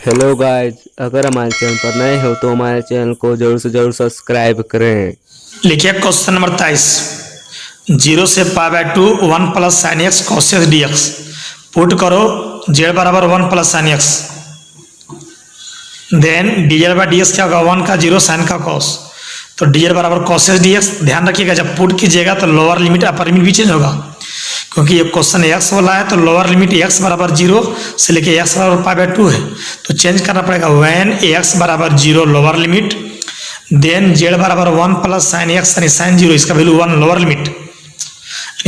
Hello guys, अगर हमारे channel पर नए हो तो हमारे चैनल को जरूर से जरूर सब्सक्राइब करें। लिखिए क्वेश्चन नंबर 23। 0 से π/2 1 plus sine x cos x D x. Put करो z बराबर 1 plus sine x, then dz by D x क्या होगा 1 का 0 साइन का कॉस, तो dz बराबर कॉस एक्स डी एक्स। ध्यान रखिएगा जब पुट कीजिएगा तो लोअर लिमिट अपर लिमिट भी चेंज होगा, क्योंकि ये क्वेश्चन एक्स वाला है तो लोअर लिमिट x बराबर 0 से लेके x बराबर π/2 है, तो चेंज करना पड़ेगा। व्हेन x बराबर 0 लोअर लिमिट, देन z बराबर 1 प्लस साइन एक्स यानी साइन 0 इसका वैल्यू 1 लोअर लिमिट,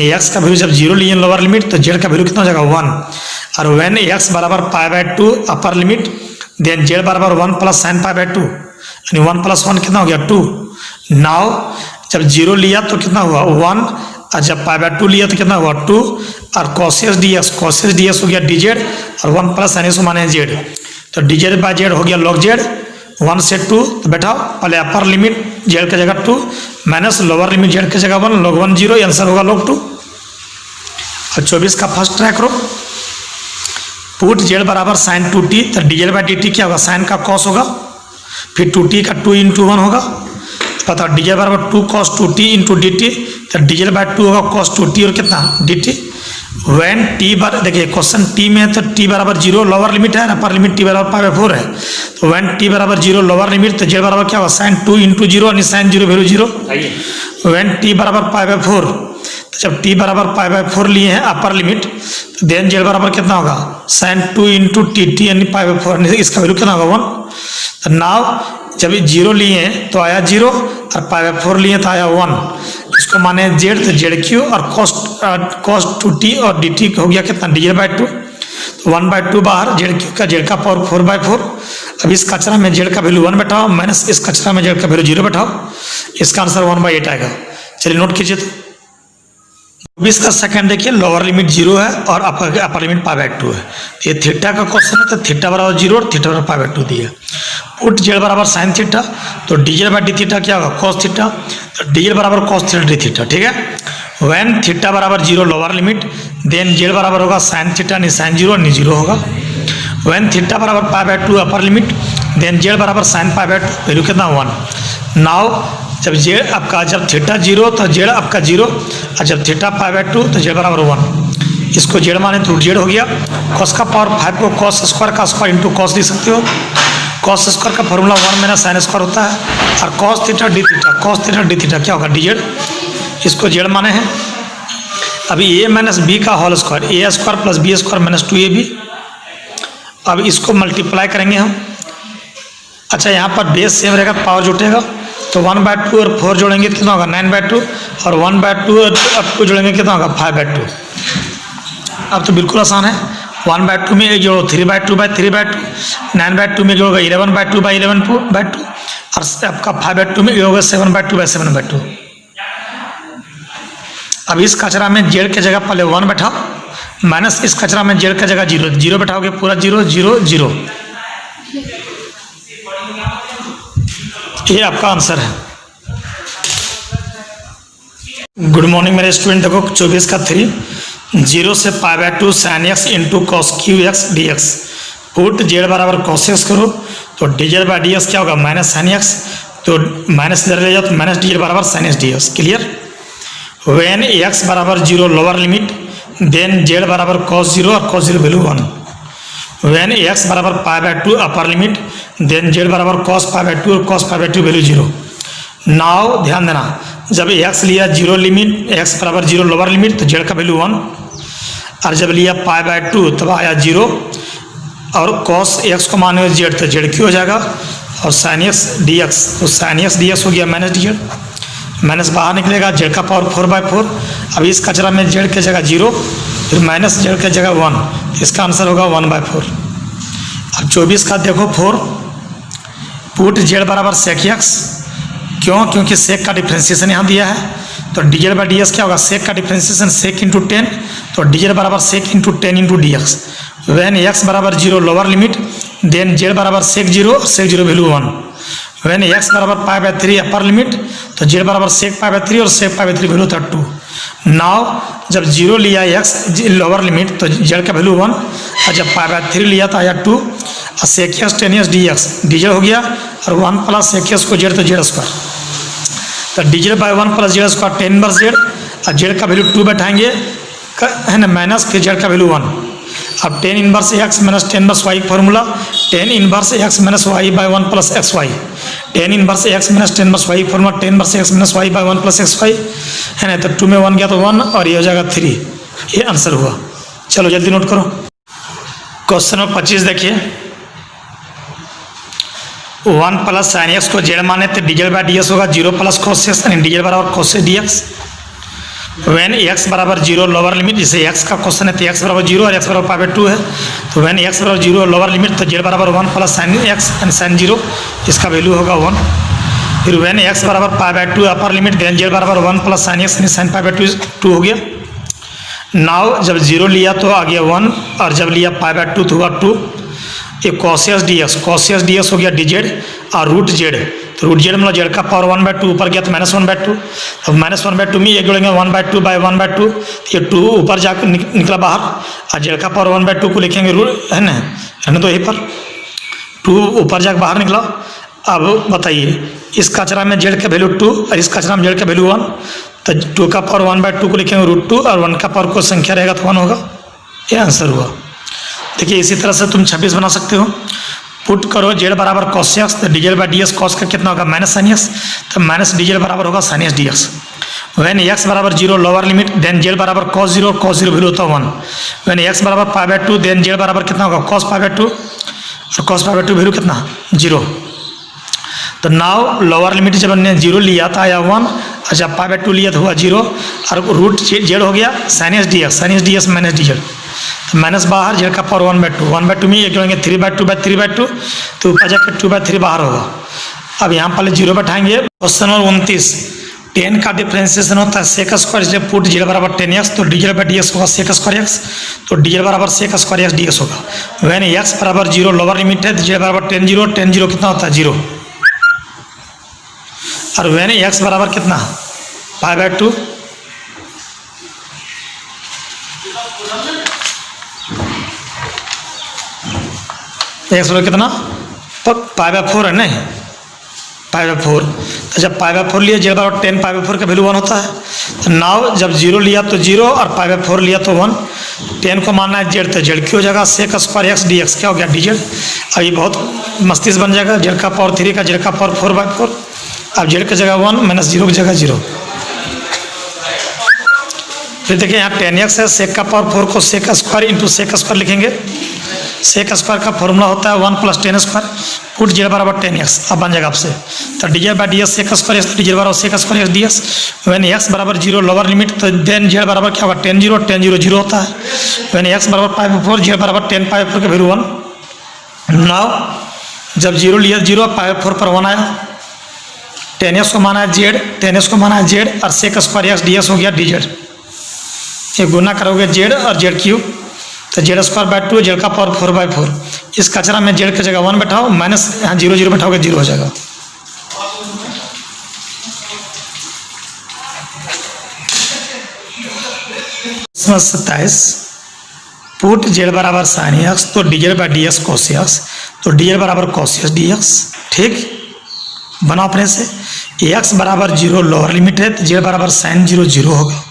x का वैल्यू जब 0 लिए लोअर लिमिट तो z का वैल्यू कितना हो जाएगा 1। और व्हेन x बराबर π/2 अपर लिमिट, देन z बराबर 1 प्लस साइन π/2 यानी 1 प्लस 1 कितना हो गया 2। नाउ जब 0 लिया तो कितना हुआ 1, और जब π/2 लिया तो कितना हुआ 2, और cos x ds हो गया dz, और 1 प्लस साइन एक्स माने z, तो dz बाई z हो गया log z 1 से 2। तो बैठाओ पहले अपर लिमिट z की जगह 2 माइनस लोअर लिमिट z की जगह 1, log 1 0, आंसर होगा log 2। और 24 का फर्स्ट ट्राई करो। पुट z बराबर साइन 2t, तो dz बाई dt क्या होगा साइन का कॉस होगा, फिर 2t का 2 इंटू 1 होगा। बताओ dz बराबर 2 cos 2t into D T, तो dz बाई 2 होगा cos 2t और कितना dt। वैन t बार देखिए क्वेश्चन t में तो t बराबर 0 लोअर लिमिट है, अपर लिमिट t बराबर π/4 है, तो वैन t बराबर 0 लोअर लिमिट तो z बराबर क्या होगा साइन 2 इंटू 0 यानी साइन 0 वैल्यू 0। वैन t बराबर π/4, तो जब t बराबर π/4 लिए हैं अपर लिमिट, तो देन z बराबर कितना होगा साइन 2 इंटू टी यानी π/4, इसका वैल्यू कितना होगा 1। तो नाउ जब 0 लिए हैं तो आया 0, और π/4 लिए तो आया 1, इसको माने z तो zq, और cos 2t और dt हो गया कितना dz बाई 2, तो 1/2 बाहर, z का पावर 4/4। अब इस कचरा में z का वैल्यू 1 बैठाओ, माइनस इस कचरा में z का वैल्यू 0 बैठाओ, इसका आंसर 1/8 आएगा। चलिए नोट कीजिए। तो 20 का सेकंड देखिए, लोअर लिमिट 0 है और अपर लिमिट π/2 है। ये थीटा का क्वेश्चन है, तो थीटा बराबर 0 और थीटा बराबर π/2 दिया। पुट z बराबर साइन थीटा, तो dz बाई डी थीटा क्या होगा कॉस थीटा, तो dz बराबर कॉस थीटा डी थीटा, ठीक है। व्हेन थीटा बराबर 0 लोअर लिमिट, देन z बराबर होगा साइन थीटा नहीं साइन 0 नहीं 0 होगा। व्हेन थीटा बराबर π/2 अपर लिमिट, देन z बराबर साइन π/2 वैल्यू कितना 1। नाउ जब जब थीटा 0 तो z आपका 0, और जब थीटा π/2 तो z बराबर 1, इसको z माने तो z हो गया। कॉस का पावर 5 को कॉस स्क्वायर का स्क्वायर इंटू कॉस लिख सकते हो। कॉस स्क्वायर का फॉर्मूला 1 माइनस साइन स्क्वायर होता है, और कॉस थीटा डी थीटा क्या होगा dz, इसको z माने हैं। अभी a माइनस बी का whole square, A square plus B square minus 2ab। अब इसको मल्टीप्लाई करेंगे हम। अच्छा यहाँ पर बेस सेम रहेगा, पावर जुटेगा, तो 1/2 और 4 जोड़ेंगे तो कितना होगा 9/2, और 1/2 और 2 जोड़ेंगे कितना होगा 5/2। अब तो बिल्कुल आसान है, 1/2 में एक जोड़ो 3/2/3/2, 9/2 में जोड़ोगे 11/2/11/2, और आपका 5/2 में जोड़ोगे 7/2/7/2। अब इस कचरा में z के जगह पहले 1 बैठाओ, माइनस इस कचरा में z के जगह 0 बैठाओगे, पूरा 0 0 0। ये आपका आंसर है। गुड मॉर्निंग मेरे स्टूडेंट। देखो 24 का 3, 0 से π/2 sine X into cos cube X D x. Put z बराबर कॉस एक्स करो, तो dz बाई डी एक्स क्या होगा माइनस साइन एक्स, तो माइनस इधर ले जाओ तो माइनस dz बराबर sine x D X. Clear. When x बराबर 0 लोअर लिमिट, देन z बराबर कॉस 0 और कॉस 0 वैल्यू 1। व्हेन x बराबर π/2 अपर लिमिट, देन z बराबर cos π/2 और cos π/2 वैल्यू 0। नाउ ध्यान देना, जब x लिया 0 लिमिट, x बराबर 0 लोअर लिमिट, तो z का वैल्यू 1, और जब लिया π/2 तब आया 0, और cos x को माने z तो z क्यों हो जाएगा, और sin x dx, तो sin x dx हो गया माइनस dz, माइनस बाहर निकलेगा, z का पावर 4/4। अब इस कचरा में z के जगह 0, फिर माइनस z के जगह 1, इसका आंसर होगा 1/4। अब 24 का देखो 4, पुट z बराबर सेक x, क्यों, क्योंकि सेक का डिफ्रेंसिएशन यहाँ दिया है, तो dz बाई डी एक्स क्या होगा सेक का डिफ्रेंसिएशन सेक इंटू 10, तो dz बराबर sec into 10 into D x. When x बराबर 0 लोअर लिमिट, देन z बराबर सेक 0 वैल्यू 1। वैन x बराबर π/3 अपर लिमिट, तो z बराबर सेक π/3 और सेक π/3 वैल्यू 2। नाउ जब 0 लिया एक्स लोअर लिमिट तो जेड का वैल्यू 1, और जब π/3 लिया तो आया 2, और sec x tan x D x d z हो गया, और 1 प्लस सेक एक्स को जेड तो जेड स्क्वायर, तो DZ by 1 plus z square 10 inverse z, और जेड का वैल्यू 2 बैठाएंगे है ना, माइनस फिर जेड का वैल्यू 1। अब 10 inverse x minus 10 inverse y formula, 10 inverse x minus y by 1 plus x y, 10 inverse x minus 10 inverse y formula, 10 inverse x minus y by 1 plus x y है ना, तो 2 में 1 गया तो 1, और ये हो जाएगा 3। ये आंसर हुआ। चलो जल्दी नोट करो। क्वेश्चन नंबर 25 देखिए, 1 प्लस साइन एक्स को जेड माने तो डीजेड बाई डी एक्स होगा 0 प्लस कॉस एक्स, यानी डीजेड बराबर cos D x. When x बराबर 0 लोअर लिमिट, जैसे एक्स का क्वेश्चन है तो एक्स बराबर 0 और एक्स बराबर π/2 है, तो वैन एक्स बराबर 0 लोअर लिमिट तो जेड बराबर 1 plus sine x and sine 0, इसका वैल्यू होगा 1। फिर वैन एक्स बराबर π/2 अपर लिमिट, देन जेड बराबर 1 प्लस साइन एक्स साइन π/2 2 हो गया। नाउ जब 0 लिया तो आ गया 1, और जब लिया π/2 तो हुआ 2। ये कॉस डी एक्स हो गया dz, और रूट जेड, तो रूट जेड मतलब जेड का पावर 1/2 ऊपर गया तो -1/2, अब -1/2 में एक जोड़ेंगे 1/2 बाई 1/2, ये 2 ऊपर जाकर निकला बाहर, और जेड का पावर 1/2 को लिखेंगे रूट है ना, तो यहीं पर 2 ऊपर जाकर बाहर निकला। अब बताइए इस कचरा में जेड का वैल्यू 2 और इस कचरा में जेड का वैल्यू 1, तो 2 का पावर 1/2 को लिखेंगे √2, और 1 का पावर को संख्या रहेगा तो 1 होगा। ये आंसर हुआ। देखिए इसी तरह से तुम 26 बना सकते हो। पुट करो जेड बराबर कॉस एक्स, तो DZ by D x cos का कितना होगा माइनस साइन एक्स, तो माइनस डीजेड बराबर होगा sine x D x. When x बराबर 0 लोअर लिमिट, देन जेड बराबर कॉस 0, और कॉस 0 वैल्यू होता है 1। वैन एक्स बराबर π/2, देन जेड बराबर कितना होगा कॉस π/2, और कॉस π/2 वैल्यू कितना 0। तो नाउ लोअर लिमिट जब हमने 0 लिया था आया 1, और जब π/2 लिया तो हुआ 0, और रूट जेड हो गया sine x D x minus D z, तो माइनस बाहर जेड का पावर 1/2 में एक जोड़ेंगे 3/2 तो ऊपर जाकर 2/3 बाहर होगा। अब यहाँ पहले 0 बैठाएंगे। क्वेश्चन नंबर 29, 10 का डिफ्रेंसिएशन होता है सेक स्क्वायर, इसलिए पुट जेड बराबर 10x, तो डीजेड बाई डी एक्स होगा सेक स्क्वायर एक्स, तो डीजेड बराबर sec square x D x होगा। वैन एक्स बराबर 0 लोअर लिमिट है तो जेड बराबर 10 0 कितना होता है 0, और वैन एक्स बराबर कितना π/2, एक्स बराबर कितना π/4 है नहीं π/4, तो जब π/4 लिया जेड बराबर 10 π/4 का वैल्यू 1 होता है। तो नाउ जब 0 लिया तो 0 और π/4 लिया तो 1, 10 को मानना है जेड तो जेड क्यों हो जाएगा sec square x D x, क्या हो गया डीजेड। अब ये बहुत मस्तिष्क बन जाएगा, जेड का पावर 3 का जेड का पावर 4/4, अब जेड की जगह 1 माइनस 0 की जगह 0। फिर देखिए यहाँ 10x है, सेक का पावर 4 को sec square into sec square लिखेंगे। सेक स्क्वायर का फॉर्मूला होता है 1 + 10 स्क्वायर, पुट जेड बराबर 10x, अब बन जाएगा आपसे, तो DZ by D x sec square X, DZ बराबर sec square x D x. When x बराबर 0 लोअर लिमिट, तो देन जेड बराबर क्या होगा 10 0 0 होता है। वैन एक्स बराबर π/4, जेड बराबर 10 π/4 का वैल्यू 1। नाउ जब 0 लिया 0 π/4 पर 1 आया, 10x को माना है जेड, और sec square x D x हो गया डीजेड। ये गुना करोगे जेड और जेड क्यूब, तो जेड स्क्वायर बाई 2, जेड का पावर 4/4। इस कचरा में जेड की जगह 1 बैठाओ, माइनस यहाँ 0 0 बैठाओगे 0 हो जाएगा। प्रश्न 27, पुट जेड बराबर साइन एक्स, तो DZ by D x cos x, तो डीजेड बराबर कॉस एक्स डी एक्स। ठीक बना अपने से, एक्स बराबर 0 लोअर लिमिट है तो जेड बराबर साइन 0 0 होगा।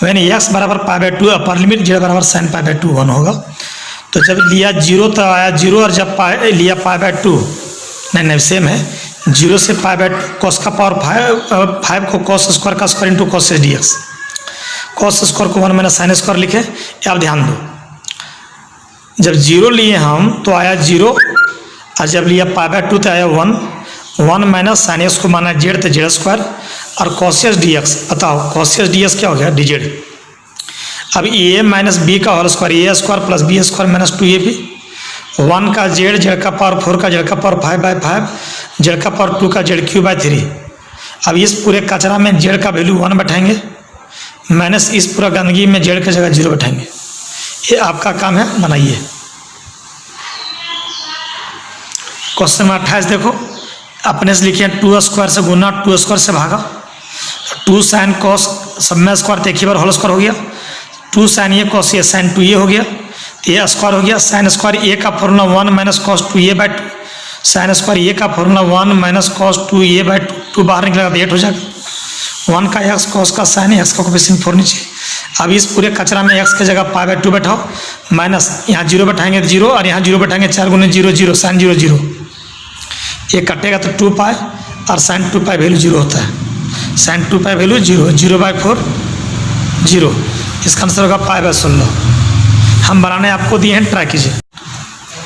वैन एक्स बराबर π/2 अपर लिमिट, जेड बराबर साइन π/2 1 होगा। तो जब लिया 0 तो आया 0, और जब लिया π/2 नहीं सेम है, 0 से π/2 कॉस का पावर 5 को कॉस स्क्वायर का square into cos D x, cos square को 1 माइनस साइन स्क्वायर लिखे। अब ध्यान दो, जब 0 लिए हम तो आया 0, और जब लिया π/2 तो आया 1 माइनस साइन एक्स को माना जेड तो जेड स्क्वायर, और कॉस डी एक्स, बताओ कॉस डी एक्स क्या हो गया डीजेड। अब ए माइनस बी का whole square, A square plus B square minus 2ab, 1 का जेड, जेड का पावर 4 का जेड का पावर 5/5, जेड का पावर 2 का जेड क्यूब बाई 3। अब इस पूरे कचरा में जेड का वैल्यू 1 बैठाएंगे, माइनस इस पूरा गंदगी में जेड की जगह 0 बैठाएंगे। ये आपका काम है, बनाइए। क्वेश्चन नंबर 28 देखो, अपने से लिखिए 2 स्क्वायर से गुना 2 स्क्वायर से भागा, 2 साइन कॉस सब में स्क्वायर तो एक ही बार होल स्क्वायर हो गया, 2 sign A cos A sign 2 ए हो गया, तो ये स्क्वायर हो गया। साइन स्क्वायर ए का formula 1 minus cos 2 A by 2, sine square A का formula 1 minus cos 2 A by 2 बाहर निकलेगा तो 8 हो जाएगा। 1 का एक्स कॉस का साइन एक्स का कोफिशिएंट 4 नीचे। अब इस पूरे कचरा में एक्स की जगह पाई बाई 2 बैठाओ, माइनस यहाँ 0 बैठाएंगे तो 0 और यहाँ 0 बैठाएंगे 4 गुने 0 0 साइन 0 0, ये कटेगा तो 2 पाई और साइन 2 पाई वैल्यू 0 होता है। साइन 2 पाई वैल्यू 0, 0 बाई 4 0, इसका आंसर होगा पाई बाई 16। हम बनाने आपको दिए हैं, ट्राई कीजिए।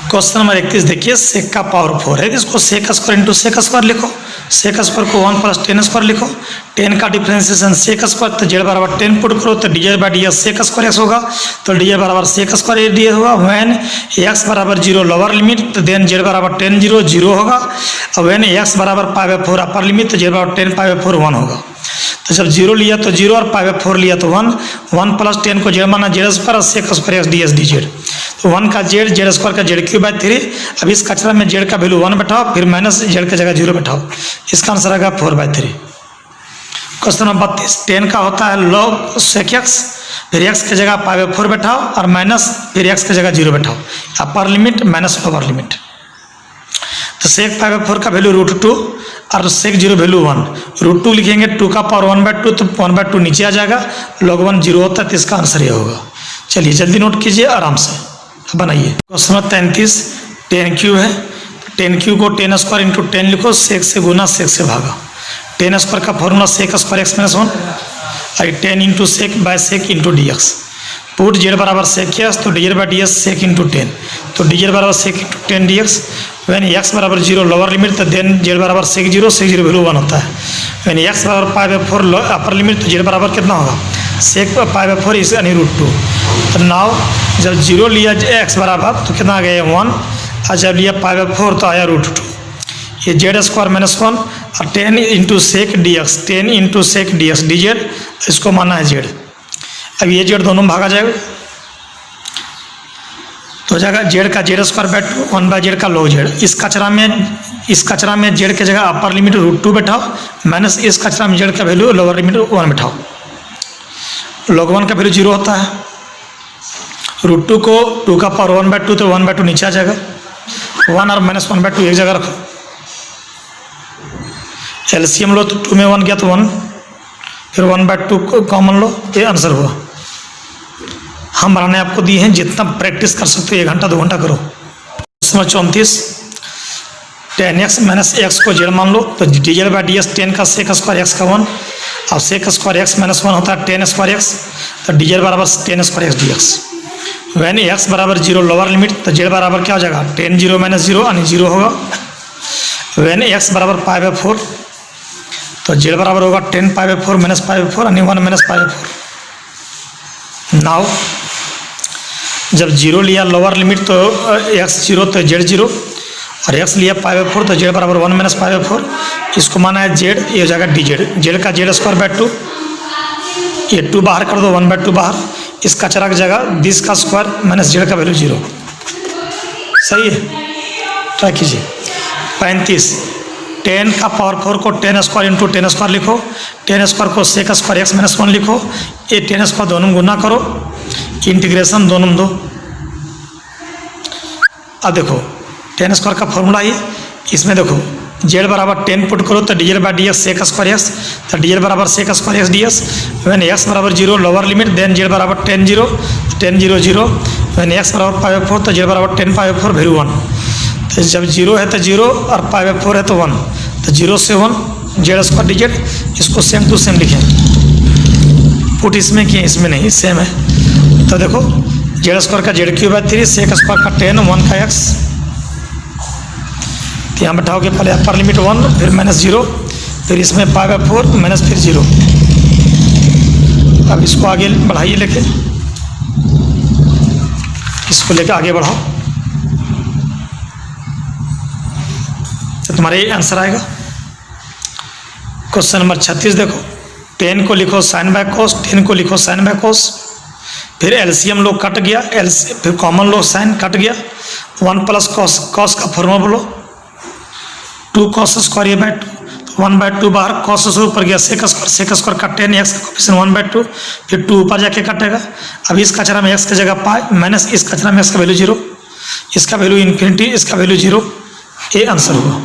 क्वेश्चन नंबर 31 देखिए, सेक का पावर 4 है, इसको sec square into sec square लिखो। सेक स्क्वायर को 1 प्लस टेन स्क्वायर लिखो। 10 का डिफ्रेंसिएशन सेक स्क्वायर, तो जेड बराबर 10 पुट करो तो D Z by D S sec square x होगा, तो डी जेड बराबर सेक स्क्वायर डी होगा। वैन एक्स बराबर 0 लोअर लिमिट, तो देन जेड बराबर 10 0 0 होगा। और वैन एक्स बराबर पाई बाई 4 अपर लिमिट, तो जेड बराबर 10 पाई बाई 4 1 होगा। तो जब 0 लिया तो 0 और पाई बाई 4 लिया तो 1, 1 प्लस 10 को जेड माना जेड स्क्वायर और sec square x d s d z, तो 1 का जेड, जेड स्क्वायर का जेड क्यूब बाई 3। अब इस कचरा में जेड का वैल्यू 1 बैठाओ, फिर माइनस जेड की जगह 0 बैठाओ, इसका आंसर आएगा 4/3। क्वेश्चन नंबर 32, 10 का होता है लॉग सेक एक्स, फिर एक्स की जगह पाई बाई 4 बैठाओ और माइनस फिर एक्स की जगह 0 बैठाओ, upper limit minus lower limit. तो सेक पाई बाई 4 का वैल्यू √2 और सेक 0 वैल्यू 1, √2 लिखेंगे 2 का पावर 1/2, तो 1/2 नीचे आ जाएगा, log 1 0 होता है, तो इसका आंसर ये होगा। चलिए जल्दी नोट कीजिए, आराम से बनाइए। क्वेश्चन नंबर 33, 10 क्यू है, 10 क्यू को 10 स्क्वायर इंटू 10 लिखो, सेक से गुना सेक से भागा। 10 स्क्वायर का formula sec square X minus 1 और 10 into sec by sec into D x. Put Z बराबर सेक एक्स, तो D Z by D S sec into 10, तो डी जेड बराबर sec into 10 D x. When x बराबर 0 lower limit, तो then Z बराबर sec 0 value 1 होता है। When x बराबर पाई बाई 4 अपर लिमिट, तो जेड बराबर कितना होगा, सेक पाई बाई 4 इस यानी √2। तो नाउ जब 0 लिया एक्स बराबर तो कितना आ गया 1, और जब लिया पाई बाई 4 तो आया √2। ये जेड स्क्वायर माइनस 1 और 10 into sec d x, 10 into sec d x d z, इसको माना है जेड। अब ये जेड दोनों में भागा जाएगा तो हो जाएगा जेड का Z square by 2 1 by Z का log जेड। इस कचरा में जेड की जगह अपर लिमिट √2 बैठाओ, माइनस इस कचरा में जेड का वैल्यू लोअर लिमिट 1 बैठाओ, log 1 का वैल्यू 0 होता है। √2 को 2 का पावर 1/2, तो 1/2 नीचे आ जाएगा, 1 और माइनस 1/2 एक जगह रखो। एलसीएम लो तो 2 में 1 गया तो 1, फिर 1/2 कॉमन लो, ये आंसर हुआ। हम बनाने आपको दिए हैं, जितना प्रैक्टिस कर सकते हो 1 घंटा 2 घंटा करो। क्वेश्चन 34, 10x माइनस एक्स को जेड मान लो, तो D Z by D S 10 का सेक स्क्वायर एक्स का 1 और सेक स्क्वायर एक्स माइनस 1 होता है 10 स्क्वायर एक्स, तो डी जेड बराबर 10 square x D x. When x बराबर 0 लोअर लिमिट, तो जेड बराबर क्या हो जाएगा 10 0 माइनस 0 यानी 0 होगा। वैन एक्स बराबर पाई बाई 4, तो जेड बराबर होगा 10 पाई बाई 4 माइनस पाई बाई 4 यानी 1 माइनस पाई बाई 4। नाउ जब 0 लिया लोअर लिमिट, तो एक्स 0 तो जेड 0, और एक्स लिया पाई बाई 4, तो जेड बराबर 1 माइनस पाई बाई 4, इसको माना है जेड, ये हो जाएगा डी जेड। जेड का जेड स्क्वायर बाई 2, ये 2 बाहर कर दो, 1/2 बाहर, इस कचरा की जगह 20 का स्क्वायर माइनस जेड का वैल्यू 0। सही है, ट्राई कीजिए। 35, 10 का पावर 4 को 10 स्क्वायर इंटू 10 स्क्वायर लिखो, 10 स्क्वायर को सेक स्क्वायर एक्स माइनस 1 लिखो, ये 10 स्क्वायर दोनों में गुना करो, इंटीग्रेशन दोनों में दो। अब देखो 10 स्क्वायर का फॉर्मूला ही, इसमें देखो जेड बराबर 10 पुट करो, तो D Z by D x sec square x, तो डी जेड बराबर sec square x d s. When x बराबर 0 लोअर लिमिट, देन जेड बराबर 10 0 10 0 0। वैन एक्स बराबर पाई बाई 4, तो जेड बराबर 10 पाई बाई 4 वैल्यू 1। तो जब 0 है तो 0 और पाई बाई 4 है तो 1, तो 0 से 1 जेड स्क्वायर डी जेड, इसको सेम टू सेम लिखें। पुट इसमें किए, इसमें नहीं, सेम है। तो देखो जेड स्क्वायर का z cube by 3, sec square का 10 1 का एक्स, तो यहाँ बैठाओगे पहले अपर लिमिट 1, फिर माइनस 0, फिर इसमें पाई बाई 4 माइनस फिर 0। अब इसको आगे बढ़ाइए, लेके इसको लेके आगे बढ़ाओ, तो तुम्हारा ये आंसर आएगा। क्वेश्चन नंबर 36 देखो, 10 को लिखो साइन बाय कॉस, 10 को लिखो साइन बाय कॉस, फिर एलसीएम लो कट गया, फिर कॉमन लो साइन कट गया, 1 प्लस कॉस, कॉस का फॉर्मूला बोलो 2 cos स्क्वायर ए बाई 2, तो 1/2 बाहर, कॉस से ऊपर गया सेक स्क्वायर का 10x का कोफिशिएंट 1/2, फिर 2 ऊपर जाके कटेगा। अब इस कचरा में x की जगह पाई माइनस इस कचरा में x का वैल्यू 0, इसका वैल्यू इन्फिनिटी, इसका वैल्यू 0, ये आंसर हुआ।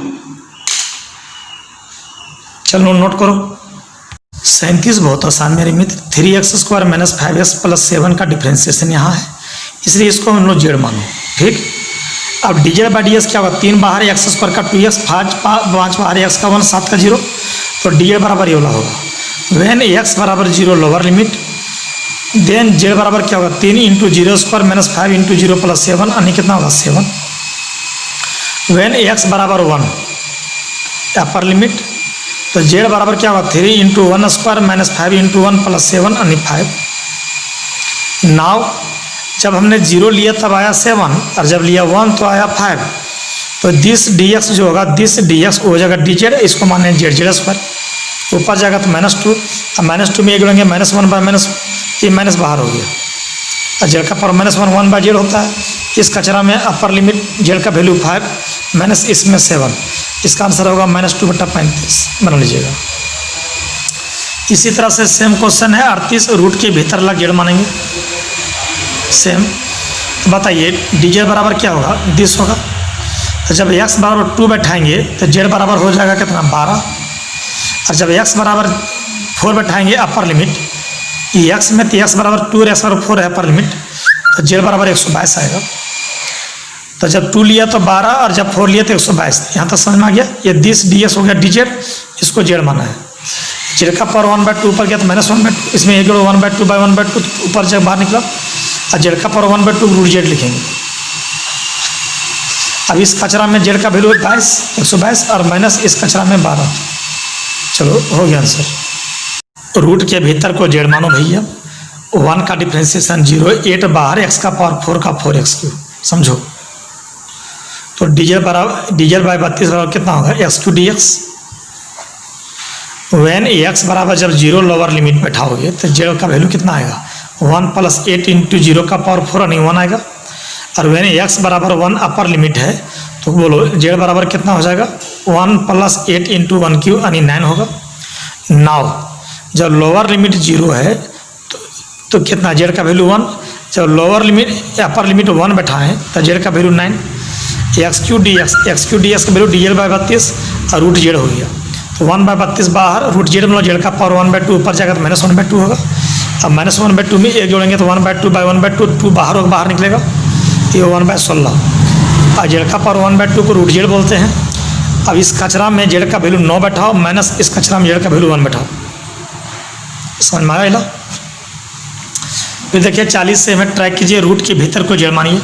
चलो नोट करो। 37 बहुत आसान मेरे मित्र। 3x² माइनस 5x प्लस 7 का डिफ्रेंसिएशन यहाँ है, इसलिए इसको हम लोग जेड मानो। ठीक, अब dz बाई ds क्या होगा, 3 बाहर x² का 2x, 5 बाहर x का 1, 7 का 0, तो dz बराबर ये वाला होगा। वैन x बराबर 0 लोअर लिमिट, देन z बराबर क्या होगा, 3 इंटू 0² माइनस 5 इंटू 0 प्लस 7, यानी कितना होगा 7। वैन x बराबर 1 अपर लिमिट, तो z बराबर क्या होगा 3 इंटू 1² माइनस 5 इंटू 1 प्लस 7, यानी 5। नाउ जब हमने 0 लिया तब आया 7, और जब लिया 1 तो आया 5, तो दिस dx जो होगा, दिस dx हो जाएगा dz, इसको माने z² ऊपर जाएगा तो -2, अब -2 में ये जोड़ेंगे -1 बाय माइनस, ये माइनस बाहर हो गया, और z का पावर -1 1/z होता है। इस कचरा में अपर लिमिट z का वैल्यू 5 माइनस इसमें 7, इसका आंसर होगा -2/35 बना लीजिएगा। इसी तरह से सेम क्वेश्चन है 38, रूट के भीतर लग जेड मानेंगे सेम। तो बताइए dz बराबर क्या होगा, दिस होगा, तो जब x बराबर 2 बैठाएंगे तो z बराबर हो जाएगा कितना 12, और जब x बराबर 4 बैठाएंगे अपर लिमिट, x में तो x बराबर 2 और x बराबर 4 है अपर लिमिट, तो z बराबर 122 आएगा। तो जब 2 लिया तो 12, और जब 4 लिया तो 122, यहाँ तक समझ में आ गया। ये दिस ds हो गया dz, इसको z माना है। z का पावर 1/2 ऊपर गया तो -1/2, इसमें ये जोड़ो 1/2 बाई 1/2 ऊपर जब बाहर निकला, और z का पावर 1/2 रूट z लिखेंगे। अब इस कचरा में z का वैल्यू 122 और माइनस इस कचरा में 12। चलो हो गया आंसर। रूट के भीतर को z मानो भैया, 1 का डिफ्रेंसिएशन 0, 8 बाहर, x का पावर 4 का 4x3, समझो। तो dz बाई 32 बराबर कितना होगा x3 dx। वैन x बराबर जब 0 लोअर लिमिट बैठाओगे तो z का वैल्यू कितना आएगा 1 प्लस 8 इंटू 0 का पावर 4 यानी 1 आएगा। और वैन x बराबर 1 अपर लिमिट है, तो बोलो z बराबर कितना हो जाएगा 1 प्लस 8 इंटू 1³ यानी 9 होगा। नाउ जब लोअर लिमिट 0 है तो कितना z का वैल्यू 1, जब लोअर लिमिट अपर लिमिट 1 बैठाएं तो z का वैल्यू 9, x3 dx का वैल्यू dz बाई 32 और रूट z हो गया। तो 1/32 बाहर, रूट z मतलब z का पावर 1/2 ऊपर जाएगा तो -1/2 होगा। अब -1/2 में एक जोड़ेंगे तो 1/2 बाई 1/2, 2 बाहर निकलेगा, तो ये 1/16, और z का पावर 1/2 को रूट z बोलते हैं। अब इस कचरा में z का वैल्यू 9 बैठाओ, माइनस इस कचरा में z का वैल्यू 1 बैठाओ, समझ में आया। फिर देखिए 40 से हमें ट्रैक कीजिए, रूट के भीतर को z मानिए।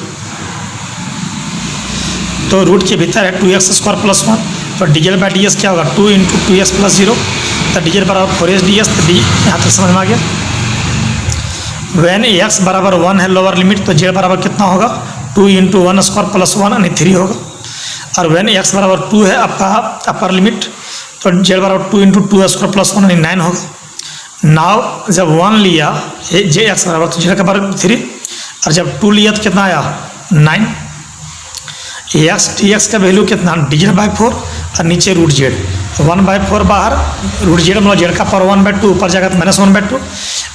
तो रूट के भीतर है 2x² प्लस 1, तो dz बाई ds क्या होगा 2 इंटू 2x प्लस 0, तो dz बराबर 4x ds, तो यहाँ तक समझ में आ गया। वैन x बराबर 1 है लोअर लिमिट, तो z बराबर कितना होगा 2 इंटू 1² प्लस 1 यानी 3 होगा। और वैन x बराबर 2 है आपका अपर लिमिट, तो z बराबर 2 इंटू 2² प्लस 1 यानी 9 होगा। नाउ जब 1 लिया जे x बराबर, तो z का बराबर 3, और जब 2 लिया तो कितना आया 9। x dx का वैल्यू कितना dz बाई 4 और नीचे रूट z, 1/4 बाहर, रूट z मतलब z का पावर 1/2 ऊपर जाएगा तो -1/2,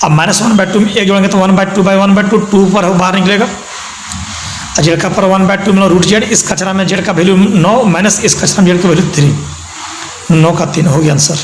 अब -1/2 में एक जोड़ेंगे तो 1/2 बाई 1/2, 2 ऊपर बाहर निकलेगा, और z का पावर 1/2 मतलब रूट z, इस कचरा में z का वैल्यू 9 माइनस इस कचरा में z का वैल्यू 3, 9 का 3 हो गया आंसर।